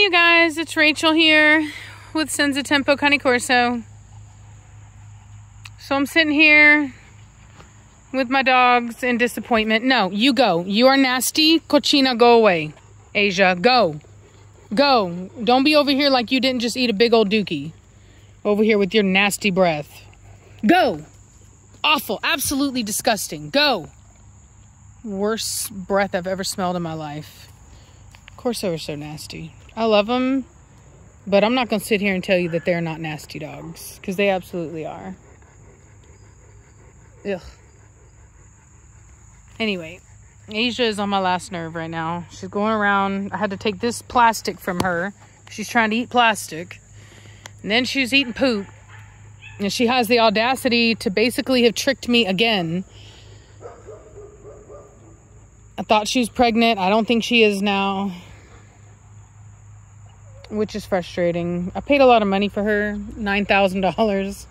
you guys, it's Rachel here with Senza Tempo Cane Corso. So I'm sitting here with my dogs in disappointment. No, you go. You are nasty. Cochina, go away. Asia, go. Go. Don't be over here like you didn't just eat a big old dookie. Over here with your nasty breath. Go. Awful. Absolutely disgusting. Go. Worst breath I've ever smelled in my life. Corso are so nasty. I love them, but I'm not going to sit here and tell you that they're not nasty dogs, because they absolutely are. Ugh. Anyway, Asia is on my last nerve right now. She's going around. I had to take this plastic from her. She's trying to eat plastic. And then she's eating poop. And she has the audacity to basically have tricked me again. I thought she was pregnant. I don't think she is now. Which is frustrating. I paid a lot of money for her, $9,000.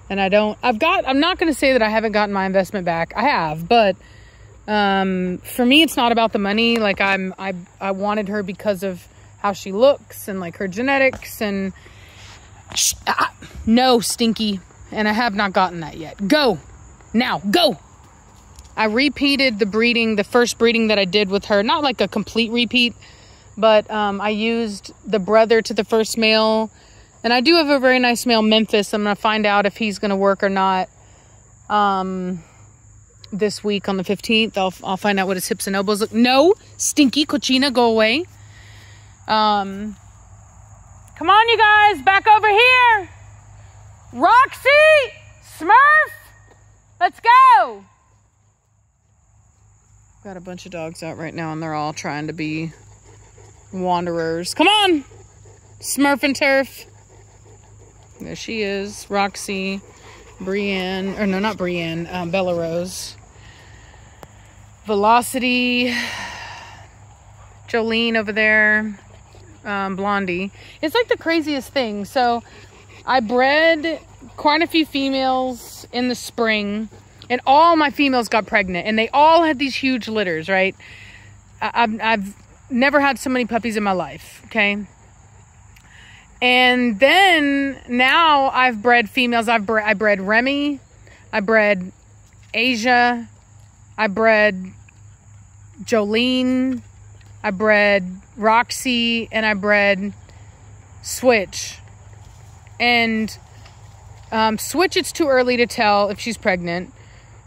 And I'm not going to say that I haven't gotten my investment back. I have, but for me, it's not about the money. Like I wanted her because of how she looks and like her genetics and no, Stinky. And I have not gotten that yet. Go now, go. I repeated the first breeding that I did with her. Not like a complete repeat, but I used the brother to the first male. And I do have a very nice male, Memphis. I'm going to find out if he's going to work or not this week on the 15th. I'll find out what his hips and elbows look. No, Stinky, Cochina, go away. Come on, you guys, back over here. Roxy, Smurf, let's go. Got a bunch of dogs out right now, and they're all trying to be wanderers. Come on, Smurf and Turf. There she is, Roxy, Brienne, or no, not Brienne, Bella Rose, Velocity, Jolene over there, Blondie. It's like the craziest thing. So I bred quite a few females in the spring, and all my females got pregnant, and they all had these huge litters, right? I've never had so many puppies in my life, okay? And then now I've bred females. I bred Remy, I bred Asia, I bred Jolene, I bred Roxy, and I bred Switch. And Switch, it's too early to tell if she's pregnant.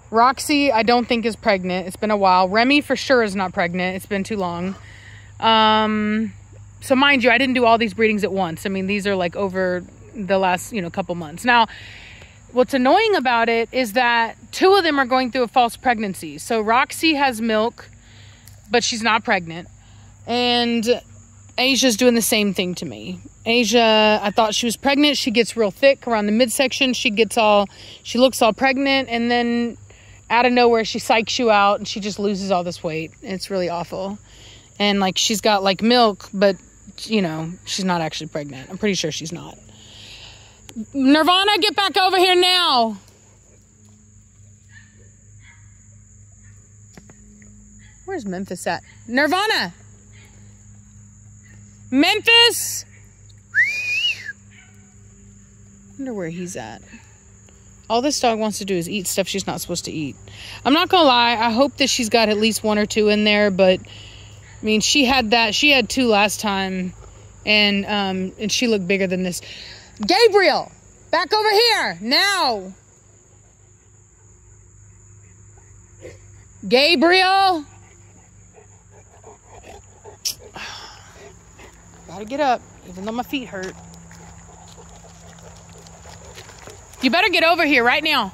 Roxy, I don't think is pregnant. It's been a while. Remy for sure is not pregnant. It's been too long. So mind you, I didn't do all these breedings at once. I mean, these are like over the last, couple months. Now, what's annoying about it is that two of them are going through a false pregnancy. So Roxy has milk, but she's not pregnant. And Asia's doing the same thing to me. Asia, I thought she was pregnant. She gets real thick around the midsection. She looks all pregnant. And then out of nowhere, she psychs you out and she just loses all this weight. It's really awful. And like, she's got like milk, but she's not actually pregnant. I'm pretty sure she's not. Nirvana, get back over here now. Where's Memphis at? Nirvana! Memphis! Wonder where he's at. All this dog wants to do is eat stuff she's not supposed to eat. I'm not gonna lie, I hope that she's got at least one or two in there, but I mean, she had two last time, and she looked bigger than this. Gabriel, back over here now. Gabriel, gotta get up, even though my feet hurt. You better get over here right now.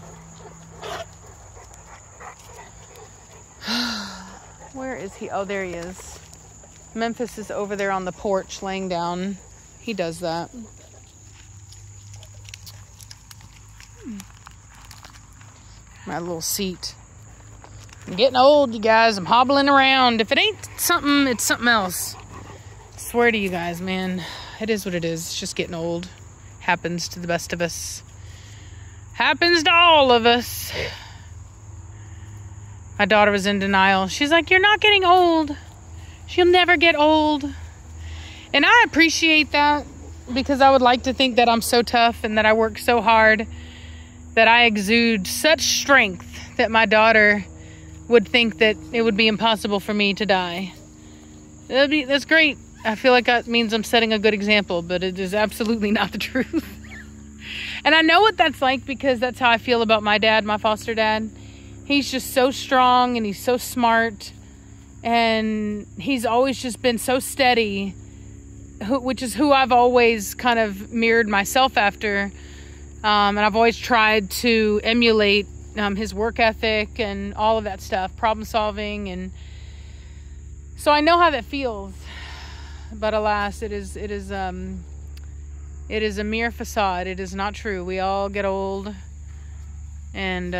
Where is he? Oh, there he is. Memphis is over there on the porch laying down. He does that. My little seat. I'm getting old, you guys. I'm hobbling around. If it ain't something, it's something else. I swear to you guys, man. It is what it is. It's just getting old. Happens to the best of us. Happens to all of us. My daughter was in denial. She's like, you're not getting old. She'll never get old. And I appreciate that, because I would like to think that I'm so tough and that I work so hard, that I exude such strength that my daughter would think that it would be impossible for me to die. That's great. I feel like that means I'm setting a good example, but it is absolutely not the truth. And I know what that's like, because that's how I feel about my dad, my foster dad. He's just so strong and he's so smart, and he's always just been so steady, which is who I've always kind of mirrored myself after. And I've always tried to emulate his work ethic and all of that stuff, problem solving. And so I know how that feels, but alas, it is a mere facade. It is not true. We all get old, and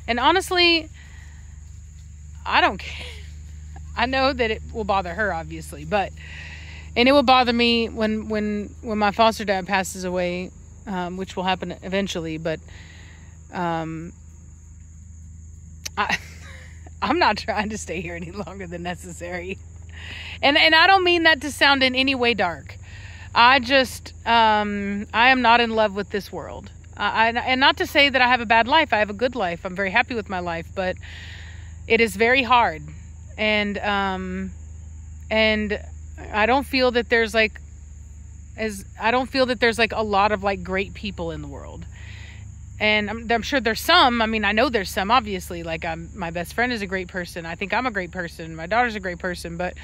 honestly, I don't care. I know that it will bother her, obviously, and it will bother me when my foster dad passes away, which will happen eventually. But I'm not trying to stay here any longer than necessary, and I don't mean that to sound in any way dark. I just I am not in love with this world. And not to say that I have a bad life. I have a good life. I'm very happy with my life, but it is very hard. And I don't feel that there's a lot of like great people in the world. And I'm sure there's some. I mean, I know there's some, obviously. Like, my best friend is a great person. I think I'm a great person. My daughter's a great person. But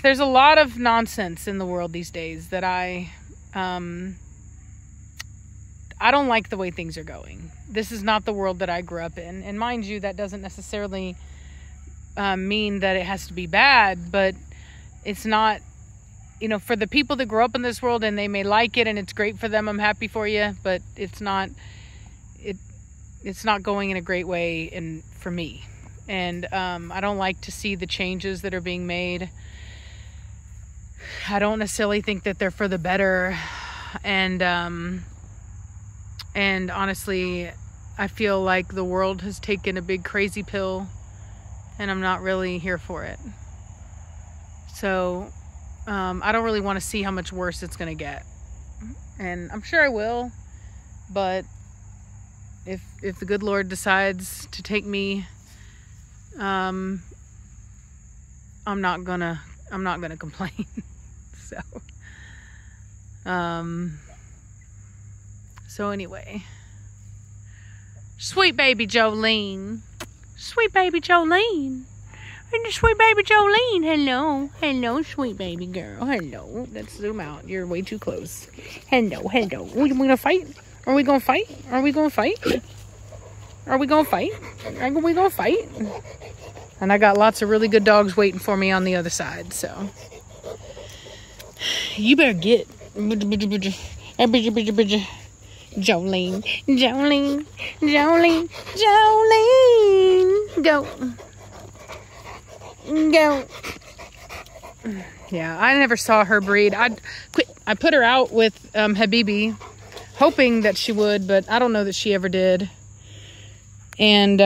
there's a lot of nonsense in the world these days that I don't like the way things are going. This is not the world that I grew up in. And mind you, that doesn't necessarily mean that it has to be bad, but it's not, for the people that grow up in this world, and they may like it and it's great for them, I'm happy for you, but it's not going in a great way for me. And I don't like to see the changes that are being made. I don't necessarily think that they're for the better. And honestly, I feel like the world has taken a big crazy pill, and I'm not really here for it. So I don't really want to see how much worse it's going to get. And I'm sure I will, but if the good Lord decides to take me, I'm not gonna complain. So anyway, sweet baby Jolene, sweet baby Jolene, and sweet baby Jolene. Hello, sweet baby girl. Hello. Let's zoom out. You're way too close. Hello. Are we gonna fight? Are we gonna fight? And I got lots of really good dogs waiting for me on the other side, so you better get Jolene. Go. Yeah, I never saw her breed. I put her out with Habibi, hoping that she would, but I don't know that she ever did. And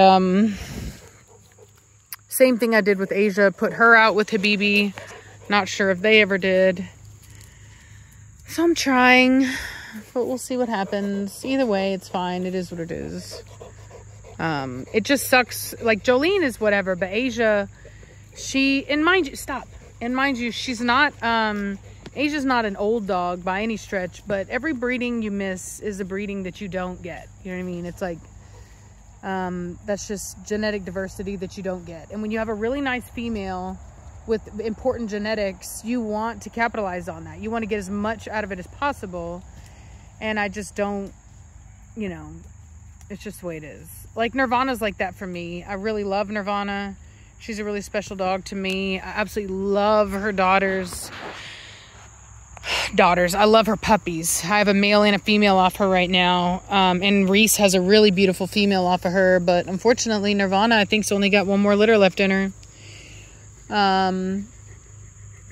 same thing I did with Asia. Put her out with Habibi. Not sure if they ever did. So I'm trying, but we'll see what happens. Either way, it's fine. It is what it is. It just sucks. Like, Jolene is whatever, but Asia, mind you, she's not, Asia's not an old dog by any stretch, but every breeding you miss is a breeding that you don't get. You know what I mean? It's like, that's just genetic diversity that you don't get. And when you have a really nice female with important genetics, you want to capitalize on that. You want to get as much out of it as possible. And I just don't, it's just the way it is. Like, Nirvana's like that for me. I really love Nirvana. She's a really special dog to me. I absolutely love her daughters. I love her puppies. I have a male and a female off her right now. And Reese has a really beautiful female off of her. But unfortunately, Nirvana, I think, has only got one more litter left in her.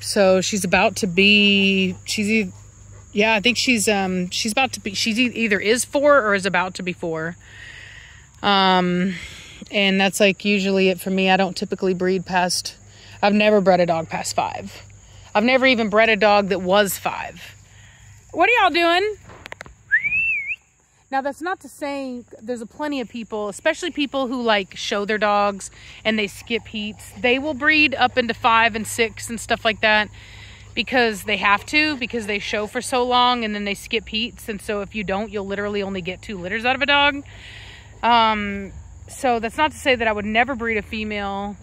So she's about to be, I think she's about to be, she's either is 4 or is about to be 4. And that's like usually it for me. I don't typically breed past, I've never bred a dog past 5. I've never even bred a dog that was 5. What are y'all doing? Now, that's not to say there's plenty of people, especially people who like show their dogs and they skip heats. They will breed up into 5 and 6 and stuff like that because they have to, because they show for so long and then they skip heats. And so if you don't, you'll literally only get 2 litters out of a dog. So that's not to say that I would never breed a female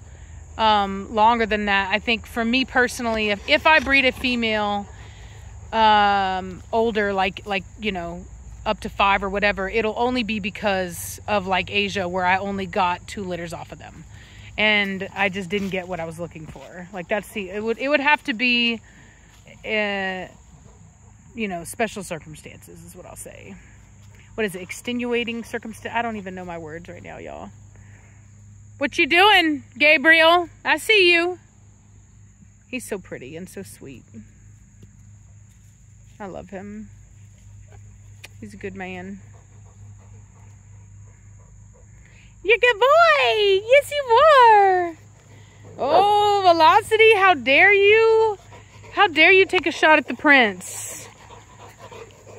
longer than that. I think for me personally, if I breed a female older, like you know, up to 5 or whatever, it'll only be because of like Asia, where I only got 2 litters off of them and I just didn't get what I was looking for. Like it would have to be you know, special circumstances is what I'll say. What is it? Extenuating circumstance? I don't even know my words right now, y'all. What you doing, Gabriel? I see you. He's so pretty and so sweet. I love him. He's a good man. You're a good boy. Yes, you are. Oh, Velocity, how dare you? How dare you take a shot at the prince?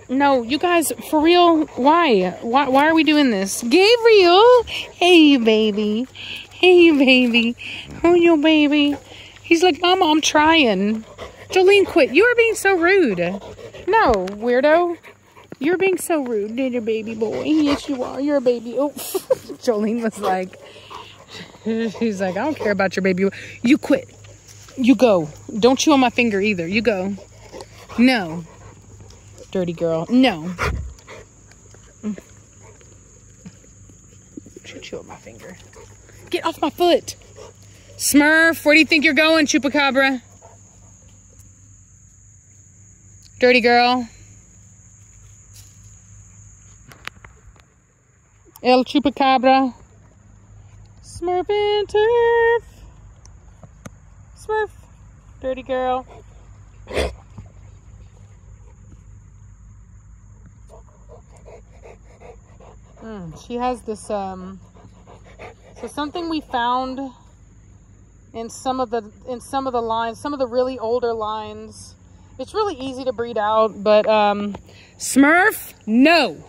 No, you guys, for real, why? Why are we doing this? Gabriel! Hey, baby. Hey, baby. Oh, your baby. He's like, Mama, I'm trying. Jolene, quit. You are being so rude. No, weirdo. You're being so rude, little baby boy. Yes, you are. You're a baby. Oh, Jolene was like, she's like, I don't care about your baby. You quit. You go. Don't chew on my finger either. You go. No. Dirty girl. No. Chew on my finger. Get off my foot. Smurf, where do you think you're going, Chupacabra? Dirty girl. El Chupacabra. Smurf and turf. Smurf. Dirty girl. She has this, so something we found in some of the lines, some of the really older lines. It's really easy to breed out, but, Smurf, no.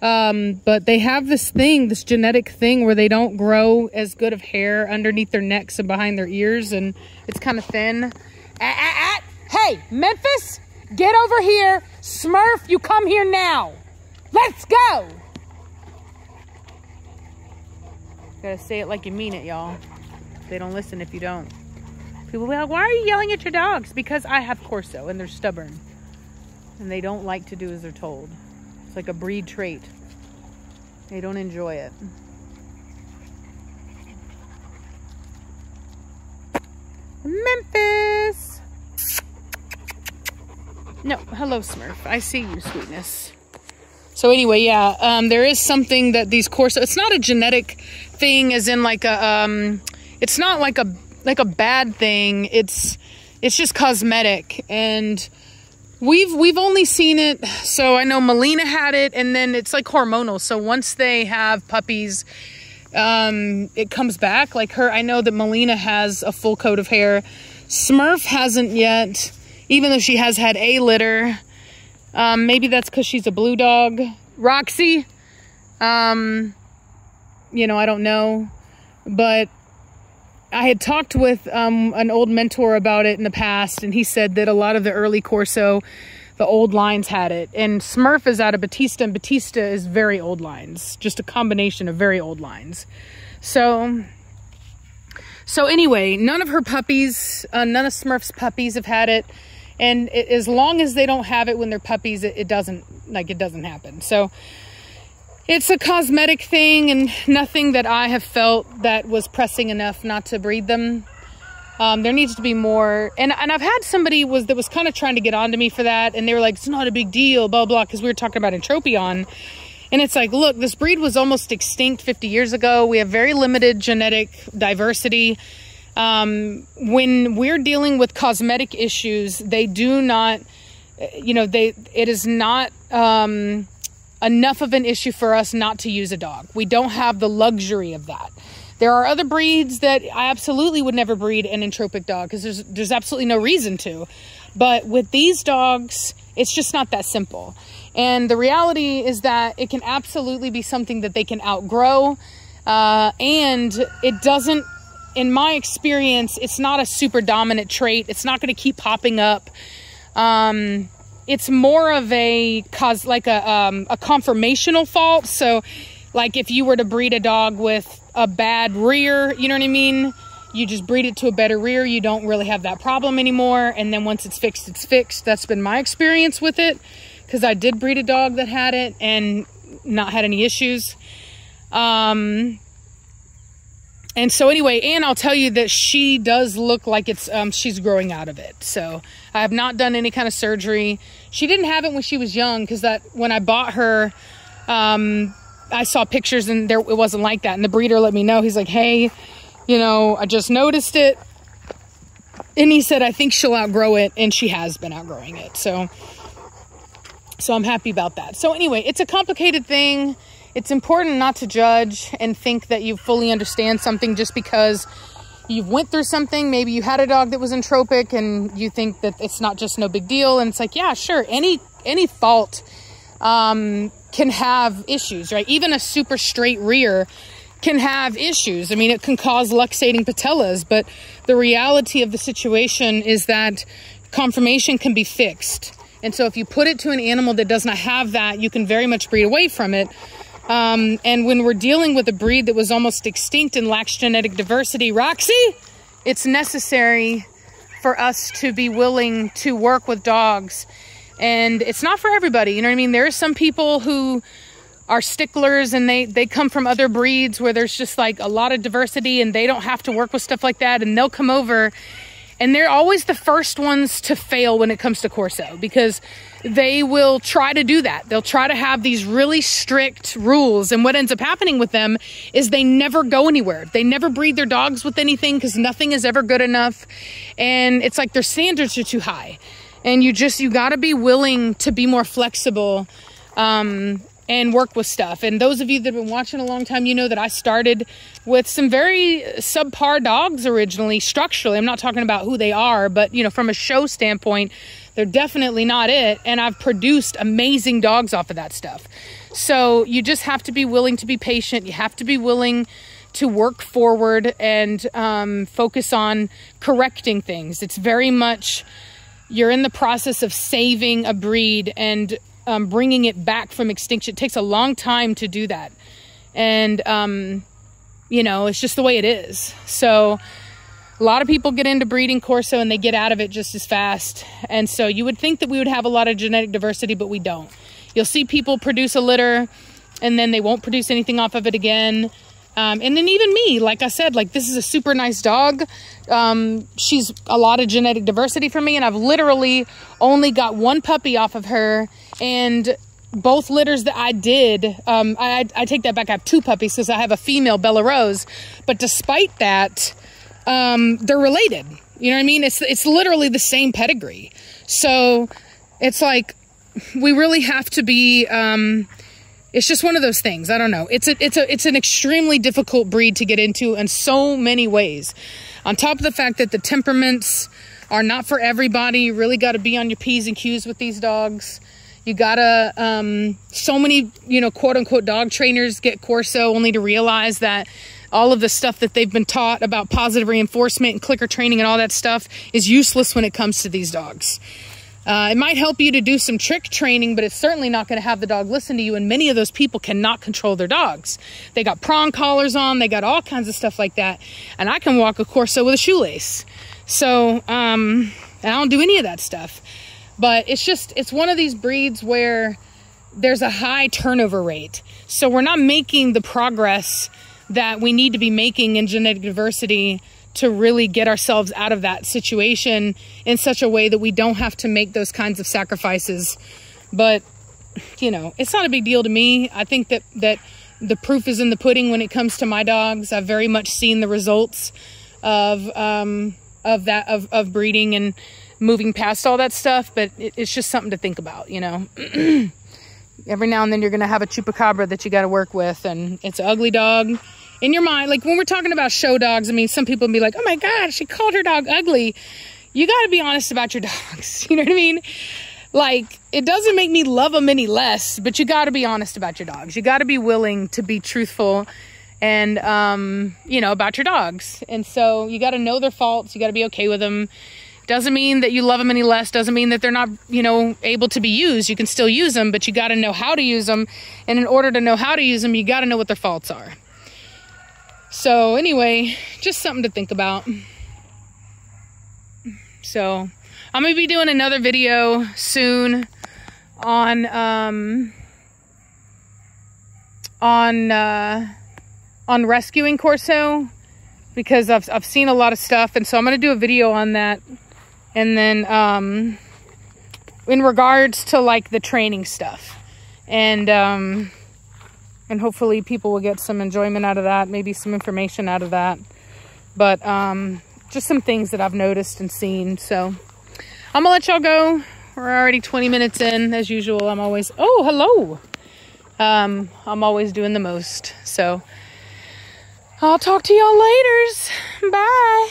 But they have this thing, this genetic thing where they don't grow as good of hair underneath their necks and behind their ears, and it's kind of thin. Hey, Memphis, get over here. Smurf, you come here now. Let's go. Gotta say it like you mean it, y'all. They don't listen if you don't. People will be like, why are you yelling at your dogs? Because I have Corso and they're stubborn. And they don't like to do as they're told. It's like a breed trait. They don't enjoy it. Memphis! No, hello Smurf. I see you, sweetness. So anyway, yeah, there is something that these Corso, it's not a genetic thing as in like a, it's not like a bad thing. It's just cosmetic, and we've only seen it. So I know Melina had it, and then it's like hormonal. So once they have puppies, it comes back. Like her, I know that Melina has a full coat of hair. Smurf hasn't yet, even though she has had a litter. Maybe that's because she's a blue dog. Roxy, you know, I don't know, but I had talked with an old mentor about it in the past, and he said that a lot of the early Corso, the old lines had it, and Smurf is out of Batista, and Batista is very old lines, just a combination of very old lines. So anyway, none of her puppies, none of Smurf's puppies have had it. And as long as they don't have it when they're puppies, it doesn't happen. So it's a cosmetic thing, and nothing that I have felt that was pressing enough not to breed them. There needs to be more. And I've had somebody that was kind of trying to get onto me for that. And they were like, it's not a big deal, blah, blah, because we were talking about Entropion. And it's like, look, this breed was almost extinct 50 years ago. We have very limited genetic diversity. When we're dealing with cosmetic issues, they do not, you know, it is not enough of an issue for us not to use a dog. We don't have the luxury of that. There are other breeds that I absolutely would never breed an entropic dog because there's absolutely no reason to. But with these dogs, it's just not that simple. And the reality is that it can absolutely be something that they can outgrow. And it doesn't, in my experience, it's not a super dominant trait. It's not going to keep popping up. It's more of a conformational fault. So like if you were to breed a dog with a bad rear, you know what I mean? You just breed it to a better rear. You don't really have that problem anymore. And then once it's fixed, it's fixed. That's been my experience with it, because I did breed a dog that had it and not had any issues. And so anyway, and I'll tell you that she does look like it's, she's growing out of it. So I have not done any kind of surgery. She didn't have it when she was young, because when I bought her, I saw pictures and it wasn't like that. And the breeder let me know. He's like, hey, you know, I just noticed it. And he said, I think she'll outgrow it. And she has been outgrowing it. So I'm happy about that. So anyway, it's a complicated thing. It's important not to judge and think that you fully understand something just because you've went through something. Maybe you had a dog that was entropic and you think that it's not just no big deal. And it's like, yeah, sure. Any fault can have issues, right? Even a super straight rear can have issues. I mean, it can cause luxating patellas, but the reality of the situation is that conformation can be fixed. And so if you put it to an animal that does not have that, you can very much breed away from it. And when we're dealing with a breed that was almost extinct and lacks genetic diversity, Roxy, it's necessary for us to be willing to work with dogs. And it's not for everybody, you know what I mean? There are some people who are sticklers and they come from other breeds where there's just like a lot of diversity and they don't have to work with stuff like that. And they'll come over and they're always the first ones to fail when it comes to Corso, because they will try to do that. They'll try to have these really strict rules. And what ends up happening with them is they never go anywhere. They never breed their dogs with anything because nothing is ever good enough. And it's like their standards are too high. And you got to be willing to be more flexible and work with stuff. And those of you that have been watching a long time, you know that I started with some very subpar dogs originally, structurally. I'm not talking about who they are, but you know, from a show standpoint, they're definitely not it. And I've produced amazing dogs off of that stuff. So you just have to be willing to be patient. You have to be willing to work forward and focus on correcting things. It's very much, you're in the process of saving a breed and bringing it back from extinction. It takes a long time to do that. And, you know, it's just the way it is. So a lot of people get into breeding Corso and they get out of it just as fast. And so you would think that we would have a lot of genetic diversity, but we don't. You'll see people produce a litter and then they won't produce anything off of it again. And then even me, like I said, like this is a super nice dog. She's a lot of genetic diversity for me. And I've literally only got one puppy off of her. And both litters that I did, I take that back. I have two puppies because I have a female Bella Rose. But despite that, they're related. You know what I mean? It's literally the same pedigree. So it's like, we really have to be, it's just one of those things. I don't know. It's an extremely difficult breed to get into in so many ways. On top of the fact that the temperaments are not for everybody. You really got to be on your P's and Q's with these dogs. You gotta, so many, you know, quote unquote dog trainers get Corso only to realize that all of the stuff that they've been taught about positive reinforcement and clicker training and all that stuff is useless when it comes to these dogs. It might help you to do some trick training, but it's certainly not going to have the dog listen to you. And many of those people cannot control their dogs. They got prong collars on, they got all kinds of stuff like that. And I can walk a Corso with a shoelace. So, and I don't do any of that stuff. But it's one of these breeds where there's a high turnover rate. So we're not making the progress that we need to be making in genetic diversity to really get ourselves out of that situation in such a way that we don't have to make those kinds of sacrifices. But, you know, it's not a big deal to me. I think that the proof is in the pudding when it comes to my dogs. I've very much seen the results of breeding and moving past all that stuff, but it's just something to think about, you know. Every now and then you're going to have a chupacabra that you got to work with, and it's an ugly dog, in your mind, like when we're talking about show dogs, I mean, some people will be like, oh my God, she called her dog ugly. You got to be honest about your dogs. You know what I mean? Like, it doesn't make me love them any less, but you got to be honest about your dogs. You got to be willing to be truthful and, you know, about your dogs. And so you got to know their faults. You got to be okay with them. Doesn't mean that you love them any less. Doesn't mean that they're not, you know, able to be used. You can still use them, but you got to know how to use them. And in order to know how to use them, you got to know what their faults are. So anyway, just something to think about. So I'm going to be doing another video soon on rescuing Corso, because I've seen a lot of stuff, and so I'm going to do a video on that. And then in regards to like the training stuff, and hopefully people will get some enjoyment out of that, maybe some information out of that, but just some things that I've noticed and seen. So I'm gonna let y'all go. We're already 20 minutes in, as usual. I'm always, oh, hello. I'm always doing the most. So I'll talk to y'all later. Bye.